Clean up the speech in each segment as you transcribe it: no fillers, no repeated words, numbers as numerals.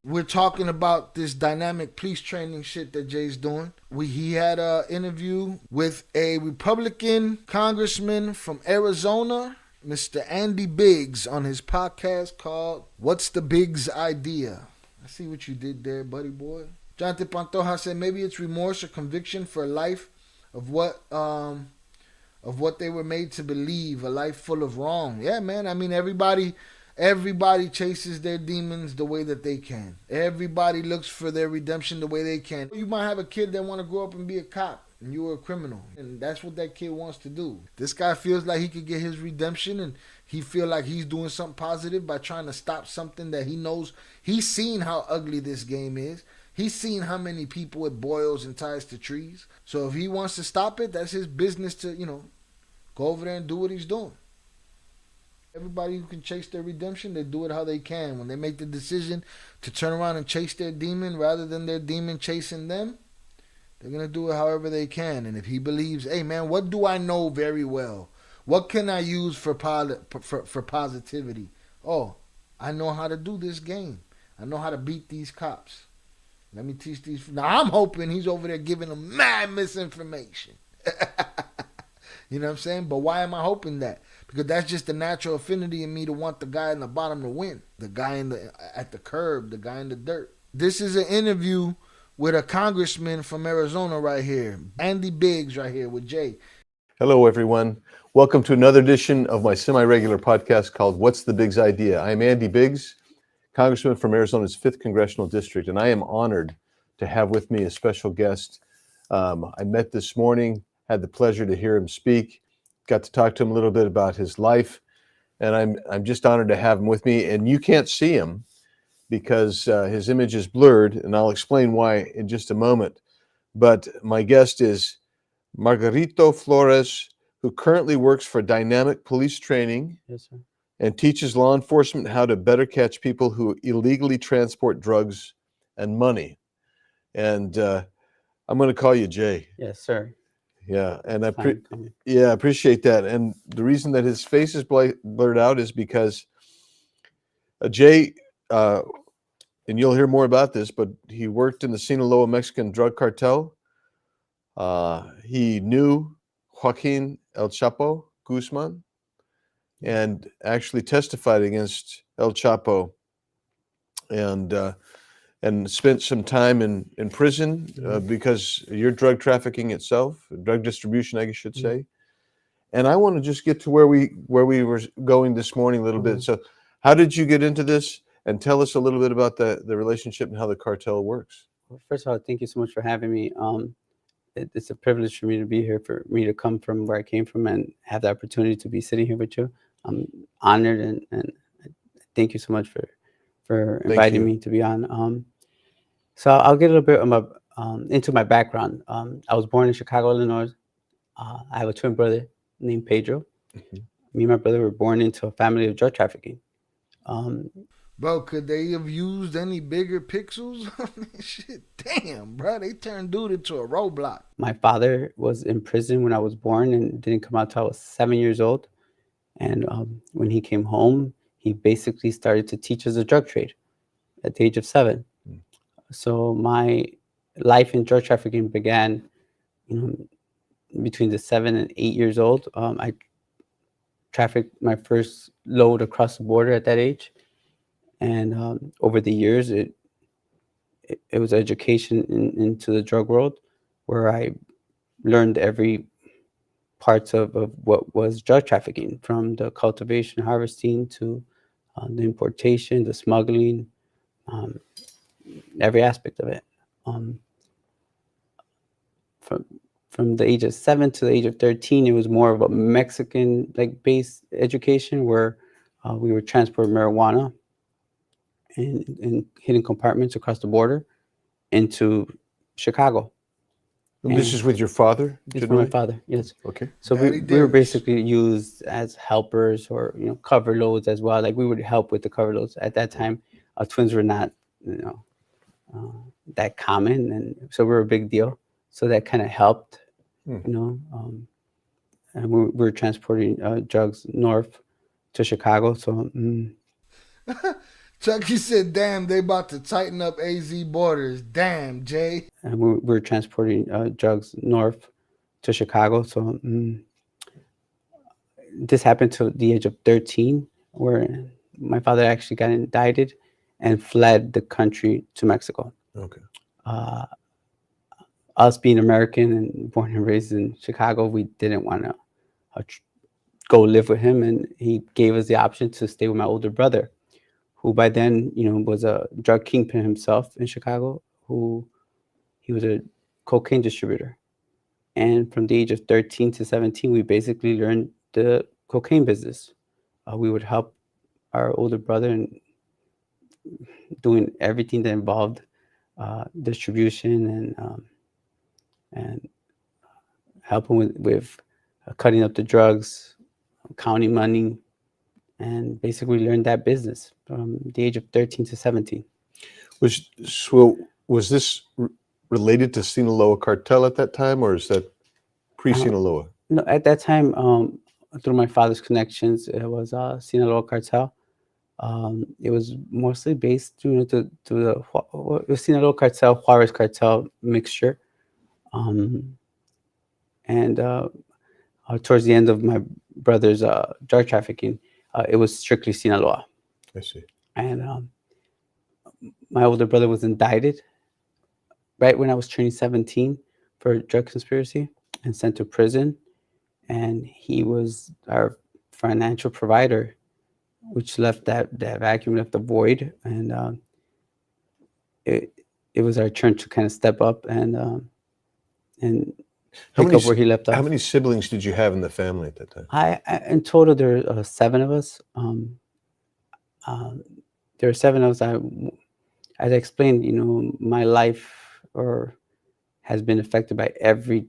We're talking about this dynamic police training shit that Jay's doing. He had an interview with a Republican congressman from Arizona, Mr. Andy Biggs, on his podcast called "What's the Biggs Idea?" I see what you did there, buddy boy. Jonathan Pantoja said maybe it's remorse or conviction for a life of what they were made to believe, a life full of wrong. Yeah, man. I mean, everybody chases their demons the way that they can. Everybody looks for their redemption the way they can. You might have a kid that want to grow up and be a cop, and you were a criminal, and that's what that kid wants to do. This guy feels like he could get his redemption, and he feel like he's doing something positive by trying to stop something that he knows. He's seen how ugly this game is. He's seen how many people it boils and ties to trees. So if he wants to stop it, that's his business to, go over there and do what he's doing. Everybody who can chase their redemption, they do it how they can. When they make the decision to turn around and chase their demon rather than their demon chasing them, they're going to do it however they can. And if he believes, hey, man, what do I know very well? What can I use for positivity? Oh, I know how to do this game. I know how to beat these cops. Let me teach these. Now, I'm hoping he's over there giving them mad misinformation. You know what I'm saying? But why am I hoping that? Because that's just the natural affinity in me to want the guy in the bottom to win. The guy at the curb, the guy in the dirt. This is an interview with a congressman from Arizona right here. Andy Biggs right here with Jay. Hello, everyone. Welcome to another edition of my semi-regular podcast called What's the Biggs Idea? I'm Andy Biggs, Congressman from Arizona's 5th Congressional District, and I am honored to have with me a special guest. I met this morning, had the pleasure to hear him speak, got to talk to him a little bit about his life, and I'm just honored to have him with me. And you can't see him because his image is blurred, and I'll explain why in just a moment. But my guest is Margarito Flores, who currently works for Dynamic Police Training. Yes, sir. And teaches law enforcement how to better catch people who illegally transport drugs and money. And I'm going to call you Jay. Yes, sir. Yeah, and Fine. I appreciate that. And the reason that his face is blurred out is because Jay, and you'll hear more about this, but he worked in the Sinaloa Mexican drug cartel. He knew Joaquin El Chapo Guzman, and actually testified against El Chapo, and spent some time in prison because you're drug trafficking itself, drug distribution, I should say. And I want to just get to where we were going this morning a little bit. So how did you get into this? And tell us a little bit about the relationship and how the cartel works. Well, first of all, thank you so much for having me. It's a privilege for me to be here, for me to come from where I came from and have the opportunity to be sitting here with you. I'm honored, and thank you so much for inviting me to be on. So I'll get a little bit into my background. I was born in Chicago, Illinois. I have a twin brother named Pedro. Me and my brother were born into a family of drug trafficking. Bro, could they have used any bigger pixels? Shit, damn, bro. They turned dude into a roadblock. My father was in prison when I was born and didn't come out till I was 7 years old. And when he came home, he basically started to teach us the drug trade at the age of 7. So my life in drug trafficking began, between the 7 and 8 years old. I trafficked my first load across the border at that age. And over the years, it was education into the drug world, where I learned every parts of what was drug trafficking, from the cultivation, harvesting, to the importation, the smuggling, every aspect of it. From the age of 7 to the age of 13, it was more of a Mexican based education, where we would transport marijuana in hidden compartments across the border into Chicago. And this is with your father? It's with my father, yes. Okay. So we were basically used as helpers, or cover loads as well. Like, we would help with the cover loads. At that time, twins were not that common, and so we were a big deal. So that kind of helped, and we were transporting drugs north to Chicago. So Chucky said, damn, they about to tighten up AZ borders. Damn, Jay. And we were transporting drugs north to Chicago. So this happened to the age of 13, where my father actually got indicted and fled the country to Mexico. Okay. Us being American and born and raised in Chicago, we didn't want to go live with him, and he gave us the option to stay with my older brother, who by then, was a drug kingpin himself in Chicago. He was a cocaine distributor, and from the age of 13 to 17, we basically learned the cocaine business. We would help our older brother in doing everything that involved distribution and helping with cutting up the drugs, counting money, and basically learned that business from the age of 13 to 17. Was this related to Sinaloa Cartel at that time, or is that pre-Sinaloa? No, at that time, through my father's connections, it was Sinaloa Cartel. It was mostly based to the Sinaloa Cartel, Juarez Cartel mixture. And towards the end of my brother's drug trafficking, it was strictly Sinaloa. I see. And my older brother was indicted right when I was turning 17 for drug conspiracy and sent to prison. And he was our financial provider, which left that vacuum, left a void. And it was our turn to kind of step up and pick up where he left off. How many siblings did you have in the family at that time? I in total, there are 7 of us. There are 7 of us. As I explained, my life has been affected by every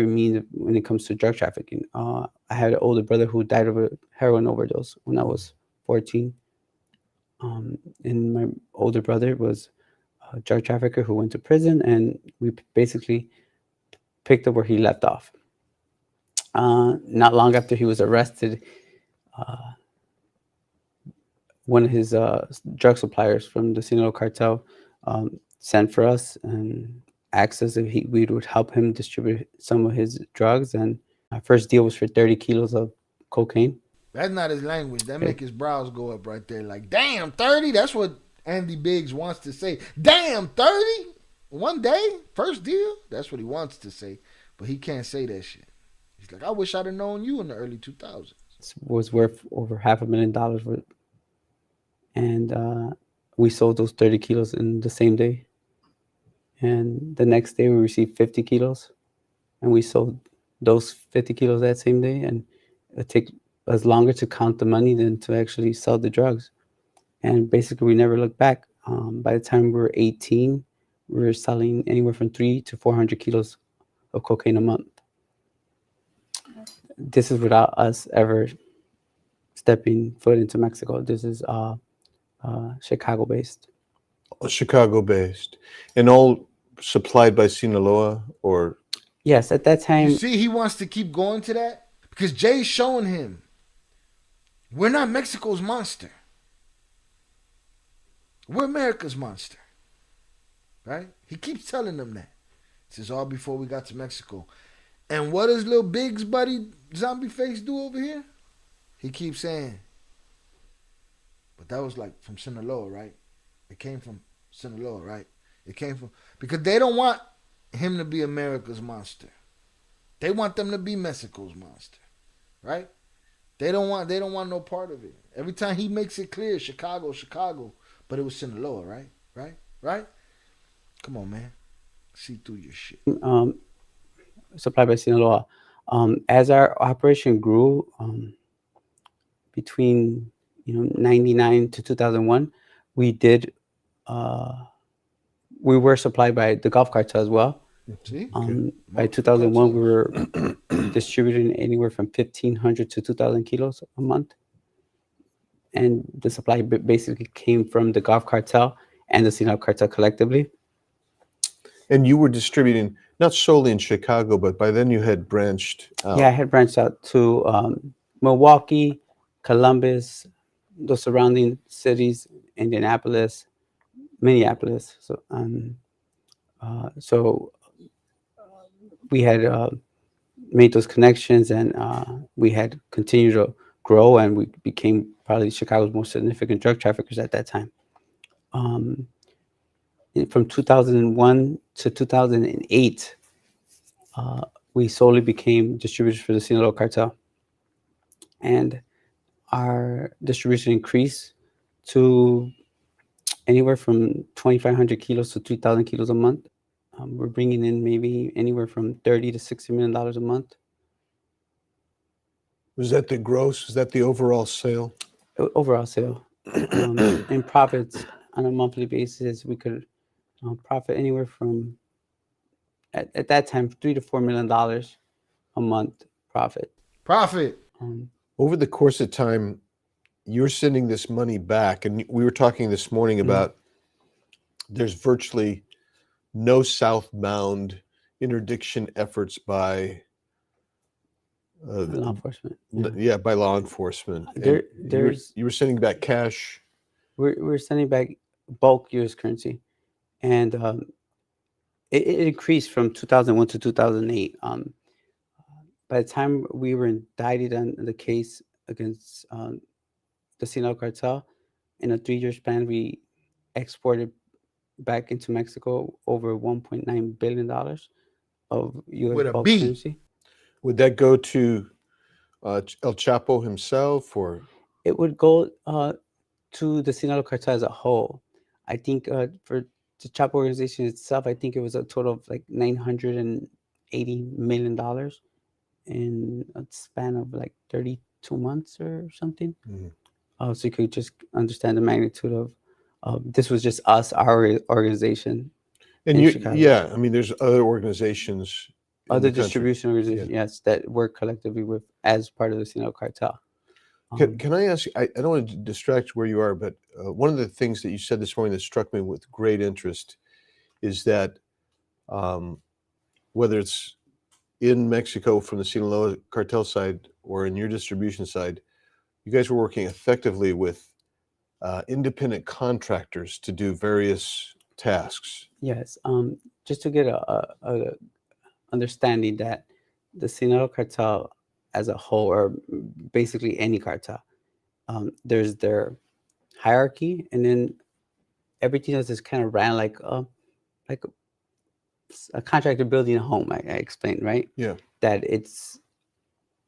means when it comes to drug trafficking. I had an older brother who died of a heroin overdose when I was 14. And my older brother was a drug trafficker who went to prison, and we basically picked up where he left off. Not long after he was arrested, one of his drug suppliers from the Sinaloa Cartel sent for us and asked us if we would help him distribute some of his drugs. And our first deal was for 30 kilos of cocaine. That's not his language. That make his brows go up right there. Like, damn, 30? That's what Andy Biggs wants to say. Damn, 30? One day? First deal? That's what he wants to say. But he can't say that shit. He's like, I wish I'd have known you in the early 2000s. It was worth over $500,000. And we sold those 30 kilos in the same day. And the next day we received 50 kilos. And we sold those 50 kilos that same day. And it took us longer to count the money than to actually sell the drugs. And basically we never looked back. By the time we were 18, we were selling anywhere from 300 to 400 kilos of cocaine a month. This is without us ever stepping foot into Mexico. This is Chicago-based. Chicago-based. And all supplied by Sinaloa, or? Yes, at that time. You see, he wants to keep going to that because Jay's showing him we're not Mexico's monster. We're America's monster. Right? He keeps telling them that. This is all before we got to Mexico. And what does Lil Biggs buddy Zombie Face do over here? He keeps saying, but that was like from Sinaloa, right? It came from Sinaloa, right? It came from, because they don't want him to be America's monster. They want them to be Mexico's monster, right? They don't want no part of it. Every time he makes it clear, Chicago, but it was Sinaloa, right? Right? Come on, man. See through your shit. Supplied by Sinaloa. As our operation grew, between 99 to 2001, we were supplied by the Gulf Cartel as well. See? By 2001, we were distributing anywhere from 1,500 to 2,000 kilos a month. And the supply basically came from the Gulf Cartel and the Sinaloa Cartel collectively. And you were distributing not solely in Chicago, but by then you had branched out. Yeah, I had branched out to Milwaukee, Columbus, the surrounding cities, Indianapolis, Minneapolis. So we had made those connections, and we had continued to grow, and we became probably Chicago's most significant drug traffickers at that time. From 2001 to 2008, we solely became distributors for the Sinaloa Cartel, and our distribution increased to anywhere from 2,500 kilos to 3,000 kilos a month. We're bringing in maybe anywhere from $30 to $60 million a month. Was that the gross? Is that the overall sale? Overall sale. In profits on a monthly basis, we could profit anywhere from, at that time, $3 to $4 million a month profit. Over the course of time, you're sending this money back, and we were talking this morning about there's virtually no southbound interdiction efforts by law enforcement. Yeah, by law enforcement. You were sending back cash. We're sending back bulk U.S. currency, and it increased from 2001 to 2008. By the time we were indicted on the case against the Sinaloa Cartel, in a 3-year span, we exported back into Mexico over $1.9 billion of U.S. bulk currency. Would that go to El Chapo himself, or? It would go to the Sinaloa Cartel as a whole. I think for the Chapo organization itself, I think it was a total of like $980 million in a span of like 32 months or something. So you could just understand the magnitude of this was just us, our organization. And I mean, there's other organizations, other distribution organizations, yes, that work collectively with as part of the Sinaloa Cartel. Can I ask? I don't want to distract where you are, but one of the things that you said this morning that struck me with great interest is that whether it's in Mexico from the Sinaloa Cartel side or in your distribution side, you guys were working effectively with independent contractors to do various tasks. Yes, just to get a understanding that the Sinaloa Cartel as a whole, or basically any cartel, there's their hierarchy, and then everything else is kind of ran like a contractor building a home. I explained, right? Yeah. That it's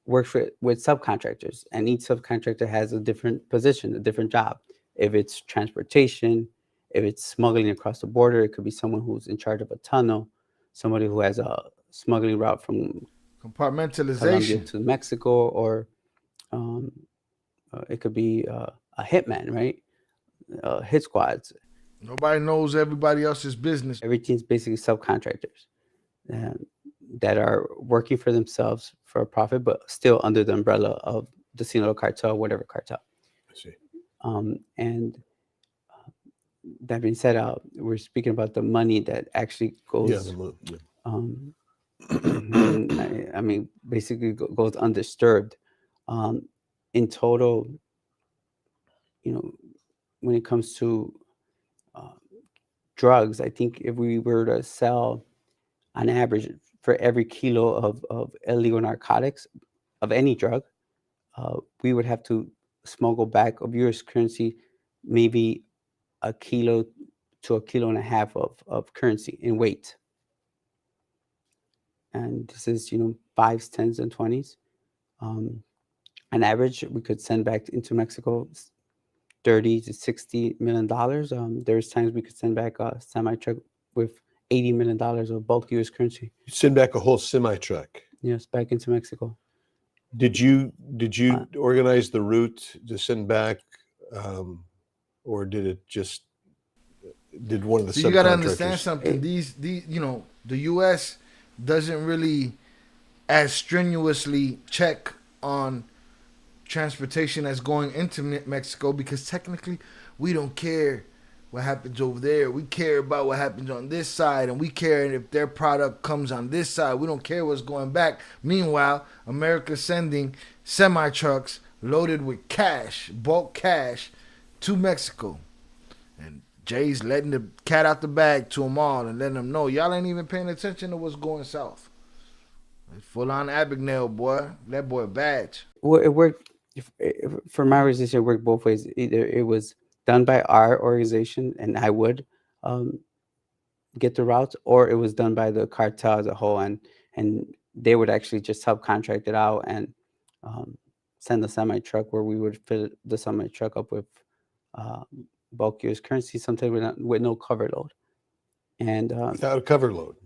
works with subcontractors, and each subcontractor has a different position, a different job. If it's transportation, if it's smuggling across the border, it could be someone who's in charge of a tunnel, somebody who has a smuggling route from compartmentalization Colombia to Mexico, or it could be a hitman, right? Hit squads. Nobody knows everybody else's business. Everything's basically subcontractors that are working for themselves for a profit, but still under the umbrella of the Sinaloa Cartel, whatever cartel. I see. And that being said, we're speaking about the money that actually goes. I mean, basically goes undisturbed. In total, when it comes to drugs, I think if we were to sell on average for every kilo of illegal narcotics of any drug, we would have to smuggle back of U.S. currency maybe a kilo to a kilo and a half of currency in weight. And this is, 5s, 10s, and 20s. On average, we could send back into Mexico $30 to $60 million. There's times we could send back a semi-truck with $80 million of bulk U.S. currency. You send back a whole semi-truck? Yes, back into Mexico. Did you organize the route to send back, or did one of the subcontractors? You got to understand something. These the U.S. doesn't really as strenuously check on transportation that's going into Mexico, because technically we don't care what happens over there. We care about what happens on this side, and we care if their product comes on this side. We don't care what's going back. Meanwhile, America's sending semi-trucks loaded with cash, bulk cash, to Mexico. And Jay's letting the cat out the bag to them all and letting them know y'all ain't even paying attention to what's going south. Full on Abagnale, boy. That boy a badge. Well, it worked. For my organization, it worked both ways. Either it was done by our organization, and I would get the routes, or it was done by the cartel as a whole, and they would actually just subcontract it out and send a semi truck where we would fill the semi truck up with bulk US currency, sometimes with no cover load, and Without a cover load.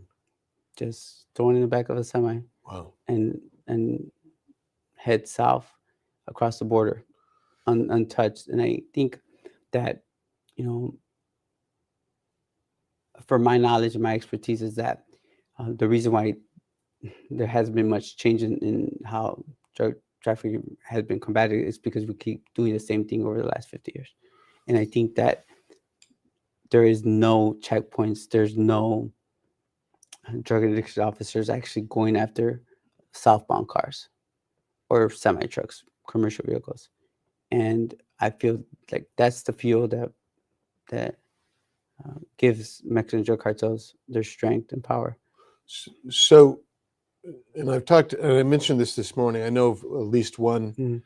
just thrown in the back of a semi. Wow. And head south across the border untouched. And I think that, for my knowledge and my expertise, is that the reason why there hasn't been much change in how drug trafficking has been combated is because we keep doing the same thing over the last 50 years. And I think that there is no checkpoints, there's no drug addiction officers actually going after southbound cars or semi trucks, commercial vehicles, and I feel like that's the fuel that gives Mexican drug cartels their strength and power. So, and I mentioned this morning. I know of at least one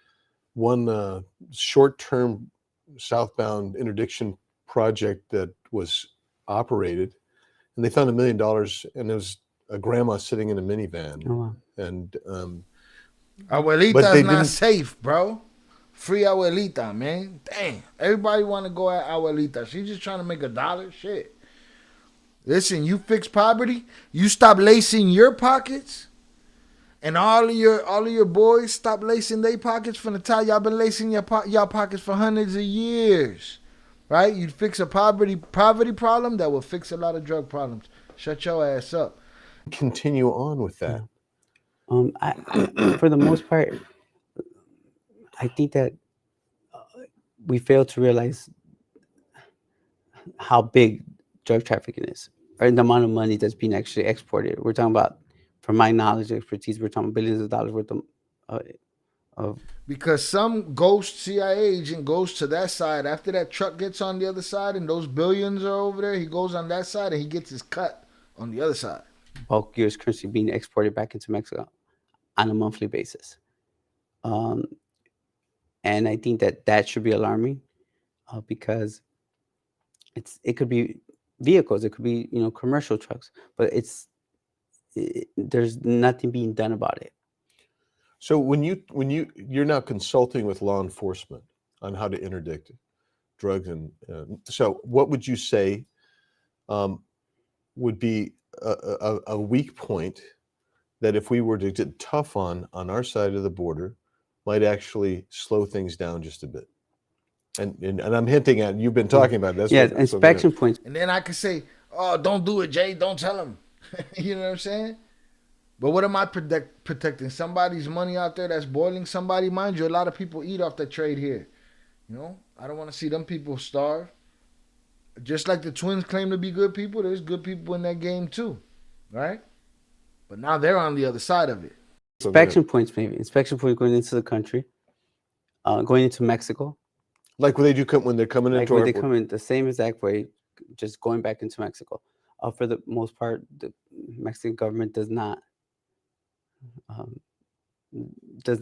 short-term southbound interdiction project that was operated, and they found $1 million, and it was a grandma sitting in a minivan. Oh, wow. And Abuelita's not safe, bro. Free Abuelita, man. Dang. Everybody want to go at Abuelita. She's just trying to make $1. Shit. Listen, you fix poverty, you stop lacing your pockets, and all of your boys stop lacing their pockets from the time y'all been lacing y'all pockets for hundreds of years. Right? You fix a poverty problem that will fix a lot of drug problems. Shut your ass up. Continue on with that. I, for the most part, I think that we fail to realize how big drug trafficking is, or the amount of money that's being actually exported. We're talking about, from my knowledge and expertise, we're talking billions of dollars worth of because some ghost CIA agent goes to that side after that truck gets on the other side and those billions are over there. He goes on that side and he gets his cut on the other side. Bulk US currency being exported back into Mexico on a monthly basis. And I think that should be alarming because it could be vehicles, it could be commercial trucks, but there's nothing being done about it. So when you're now consulting with law enforcement on how to interdict drugs, and so what would you say would be a weak point that if we were to get tough on our side of the border might actually slow things down just a bit? And I'm hinting at, you've been talking about this. Yeah, inspection points. And then I could say, oh, don't do it, Jay. Don't tell him. You know what I'm saying? But what am I protecting? Somebody's money out there that's boiling somebody. Mind you, a lot of people eat off the trade here. I don't want to see them people starve. Just like the twins claim to be good people, there's good people in that game too, right? But now they're on the other side of it. Inspection points, maybe. Inspection points going into the country, going into Mexico. Like what they do when they're coming into our... They come in the same exact way, just going back into Mexico. For the most part, the Mexican government does not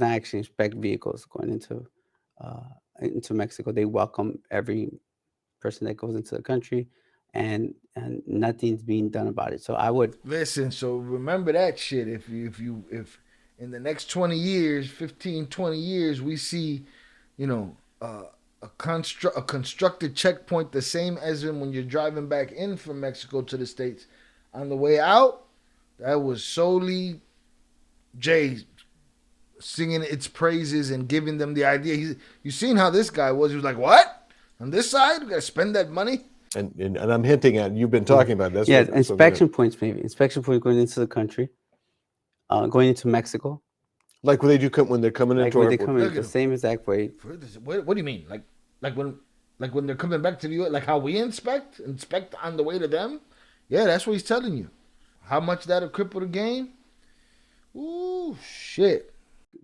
actually inspect vehicles going into Mexico. They welcome every person that goes into the country, and nothing's being done about it. So I would listen. So remember that shit. If in the next 20 years, 15, 20 years, we see, a constructed checkpoint the same as when you're driving back in from Mexico to the States, on the way out, that was solely Jay singing its praises and giving them the idea. You seen how this guy was? He was like, "What? On this side, we gotta spend that money." And I'm hinting at, you've been talking about this. Yeah, inspection points, maybe. Inspection points going into the country, going into Mexico. Like what they do when they're coming into our... They come in the same exact way. What do you mean? Like when they're coming back to the U.S., like how we inspect on the way to them? Yeah, that's what he's telling you. How much that'll cripple the game? Ooh, shit.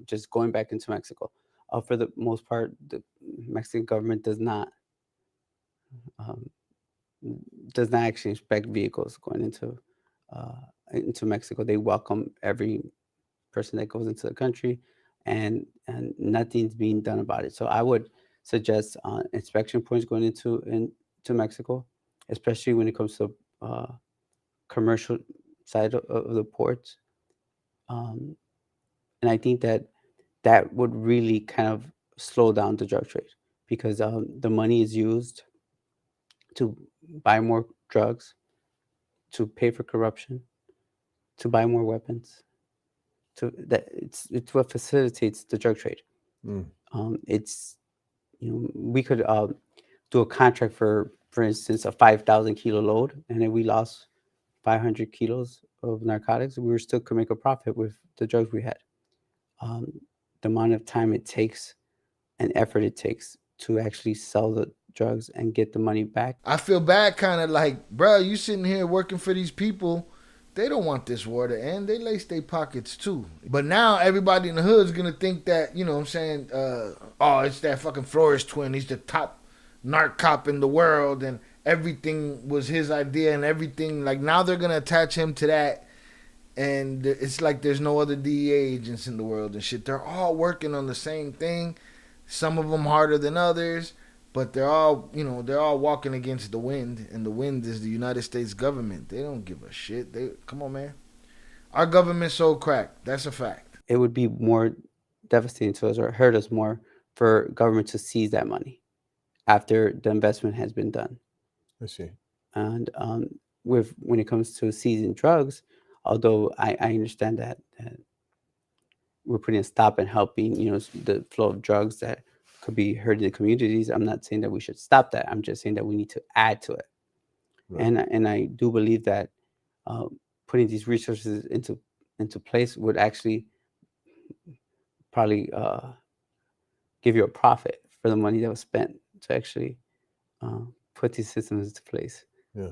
Just going back into Mexico. For the most part, the Mexican government um, does not actually inspect vehicles going into Mexico. They welcome every person that goes into the country, and nothing's being done about it. So I would suggest inspection points going into Mexico, especially when it comes to commercial side of the ports. And I think that would really kind of slow down the drug trade, because the money is used to buy more drugs, to pay for corruption, to buy more weapons. To that, it's what facilitates the drug trade. Mm. It's we could do a contract for instance, a 5,000 kilo load, and then we lost 500 kilos of narcotics. We still could make a profit with the drugs we had. The amount of time it takes and effort it takes to actually sell the drugs and get the money back. I feel bad, kind of like, bro, you sitting here working for these people. They don't want this war to end. They lace their pockets too. But now everybody in the hood's gonna think that, you know what I'm saying, oh, it's that fucking Flores twin. He's the top narc cop in the world, and everything was his idea, and everything, like, now they're gonna attach him to that. And it's like there's no other DEA agents in the world and shit. They're all working on the same thing. Some of them harder than others, but they're all, they're all walking against the wind, and the wind is the United States government. They don't give a shit. Come on, man. Our government's so cracked. That's a fact. It would be more devastating to us, or hurt us more, for government to seize that money after the investment has been done. I see. And when it comes to seizing drugs, although I understand that we're putting a stop and helping, the flow of drugs that could be hurting the communities, I'm not saying that we should stop that. I'm just saying that we need to add to it. Right. And I do believe that putting these resources into place would actually probably give you a profit for the money that was spent to actually put these systems into place. Yeah.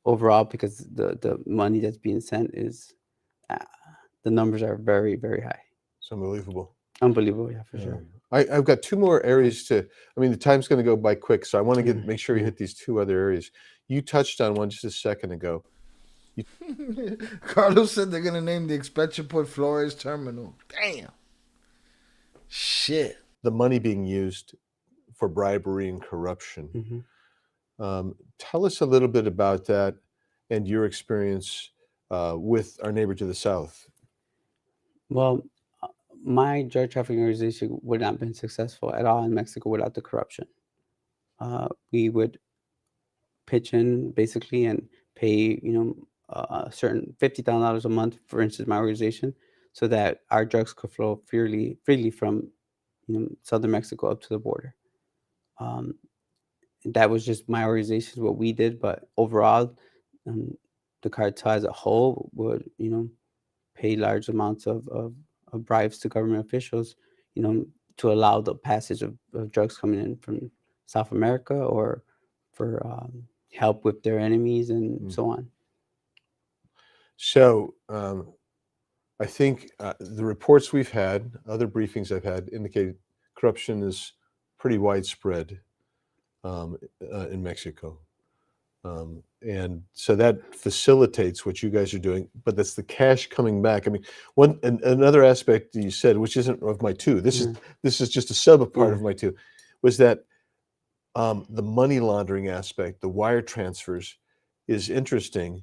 Overall, because the money that's being sent is, the numbers are very, very high. It's unbelievable. Unbelievable, yeah, for sure. I've got two more areas the time's going to go by quick, so I want to make sure you hit these two other areas. You touched on one just a second ago. Carlos said they're going to name the inspection point Flores Terminal. Damn. Shit. The money being used for bribery and corruption. Mm-hmm. Tell us a little bit about that and your experience with our neighbor to the south. Well, my drug trafficking organization would not have been successful at all in Mexico without the corruption. We would pitch in basically and pay, a certain $50,000 a month, for instance, my organization, so that our drugs could flow freely from, southern Mexico up to the border. That was just my organization, what we did, but overall, the cartel as a whole would, pay large amounts of bribes to government officials, to allow the passage of drugs coming in from South America, or for help with their enemies and so on. So I think the reports we've had, other briefings I've had, indicate corruption is pretty widespread in Mexico. And so that facilitates what you guys are doing, but that's the cash coming back. I mean, another aspect you said, which isn't of my two, this is just a sub part of my two, was that the money laundering aspect, the wire transfers, is interesting.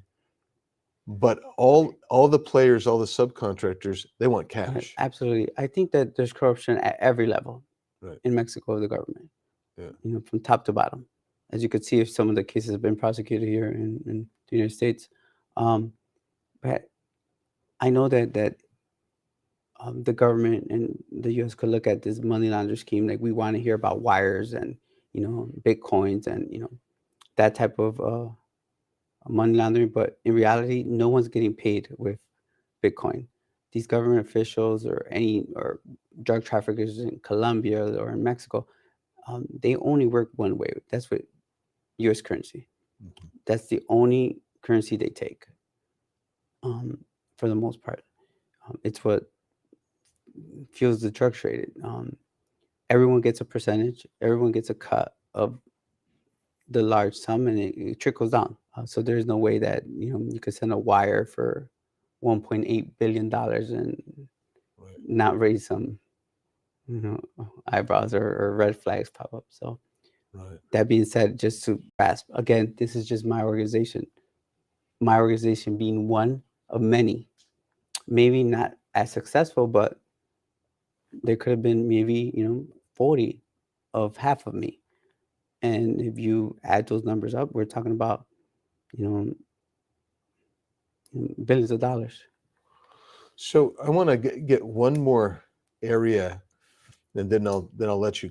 But all the players, all the subcontractors, they want cash. Absolutely. I think that there's corruption at every level in Mexico of the government, from top to bottom. As you could see, if some of the cases have been prosecuted here in the United States. But I know that the government and the U.S. could look at this money laundering scheme like we want to hear about wires and, Bitcoins and, that type of money laundering. But in reality, no one's getting paid with Bitcoin. These government officials or drug traffickers in Colombia or in Mexico, they only work one way. That's what U.S. currency. Mm-hmm. That's the only currency they take, for the most part. It's what fuels the drug trade. everyone gets a percentage, everyone gets a cut of the large sum, and it trickles down. So there's no way that you could send a wire for $1.8 billion and not raise some eyebrows or red flags pop up. So that being said, just to grasp, again, this is just my organization being one of many, maybe not as successful, but there could have been maybe 40 of half of me. And if you add those numbers up, we're talking about billions of dollars. So I want to get one more area, and then I'll let you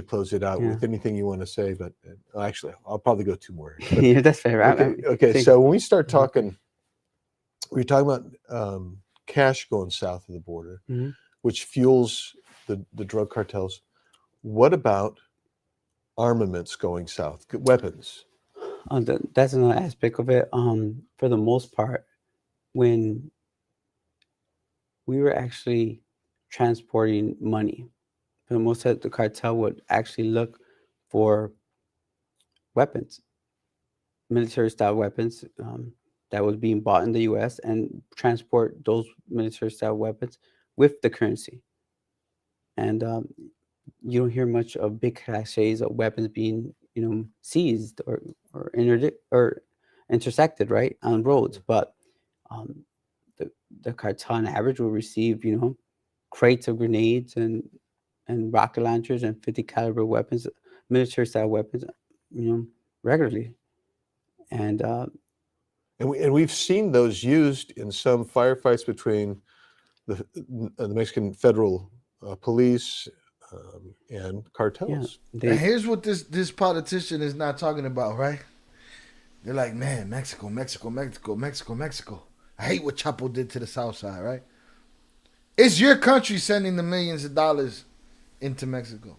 close it out with anything you want to say. But actually, I'll probably go two more. But, yeah, that's fair. Okay. So when we start talking, we're talking about cash going south of the border, which fuels the drug cartels. What about armaments going south? Weapons. That's another aspect of it. For the most part, when we were actually transporting money, for the most part, the cartel would actually look for weapons, military-style weapons that was being bought in the U.S. and transport those military-style weapons with the currency. And you don't hear much of big caches of weapons being, seized or intersected, right, on roads. But the cartel on average will receive, crates of grenades and rocket launchers and 50 caliber weapons, military style weapons, regularly. And we've seen those used in some firefights between the Mexican federal police and cartels. Yeah, and here's what this politician is not talking about, right? They're like, man, Mexico. I hate what Chapo did to the South Side, right? It's your country sending the millions of dollars into Mexico.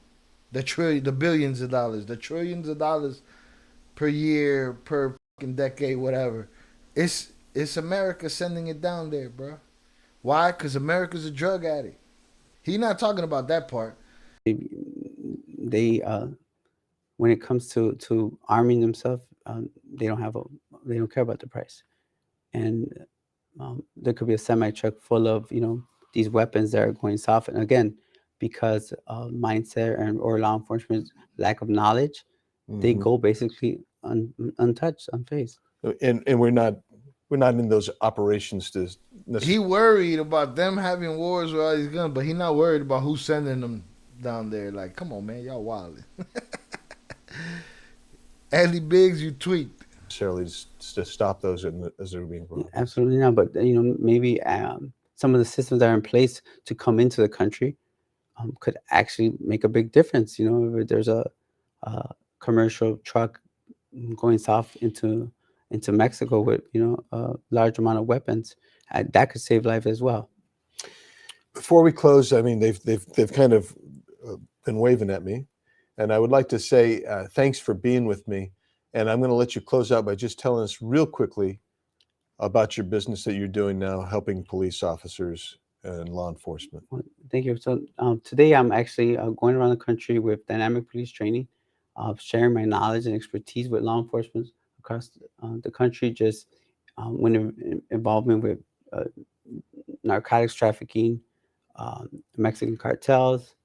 The billions of dollars, the trillions of dollars per year, per fucking decade, whatever. It's America sending it down there, bro. Why? Because America's a drug addict. He's not talking about that part. They when it comes to arming themselves, they don't care about the price. And there could be a semi truck full of these weapons that are going south, and again, because of mindset or law enforcement's lack of knowledge, they go basically untouched, unfazed. And we're not in those operations to. He worried about them having wars with all these guns, but he not worried about who's sending them down there. Like, come on, man, y'all wildin'. Andy Biggs, you tweaked. Necessarily to stop those as they're being brought. Absolutely not, but maybe some of the systems that are in place to come into the country could actually make a big difference. If there's a commercial truck going south into Mexico with a large amount of weapons, that could save lives as well. Before we close, I mean, they've kind of been waving at me, and I would like to say thanks for being with me. And I'm going to let you close out by just telling us real quickly about your business that you're doing now, helping police officers and law enforcement. Well, thank you. So today I'm actually going around the country with dynamic police training, sharing my knowledge and expertise with law enforcement across the country, just when involvement with narcotics trafficking, Mexican cartels,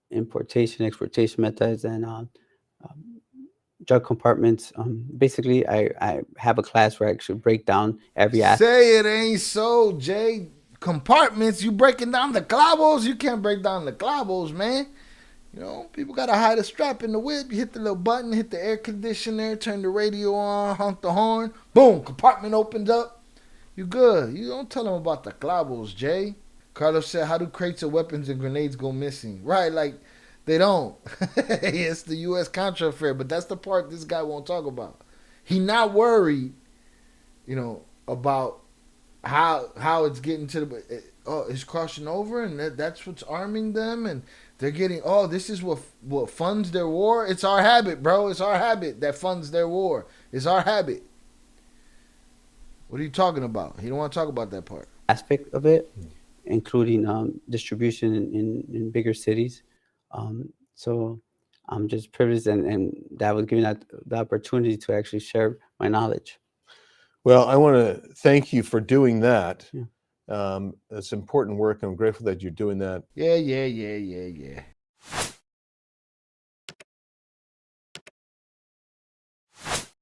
importation, exportation methods, and drug compartments. Basically, I have a class where I actually break down every aspect. Say it ain't so, Jay. Compartments, you breaking down the clavos? You can't break down the clavos, man. People gotta hide a strap in the whip. You hit the little button, hit the air conditioner, turn the radio on, honk the horn. Boom, compartment opens up. You good. You don't tell them about the clavos, Jay. Carlos said, how do crates of weapons and grenades go missing? Right, like, they don't. It's the U.S. Contra affair, but that's the part this guy won't talk about. He not worried, about how it's getting to the. It's crossing over, and that's what's arming them, and they're getting. This is what funds their war. It's our habit, bro. It's our habit that funds their war. It's our habit. What are you talking about? He don't want to talk about that part. Aspect of it including distribution in bigger cities. So I'm just privileged, and that was giving that the opportunity to actually share my knowledge. Well, I want to thank you for doing that. Yeah. It's important work. I'm grateful that you're doing that. Yeah.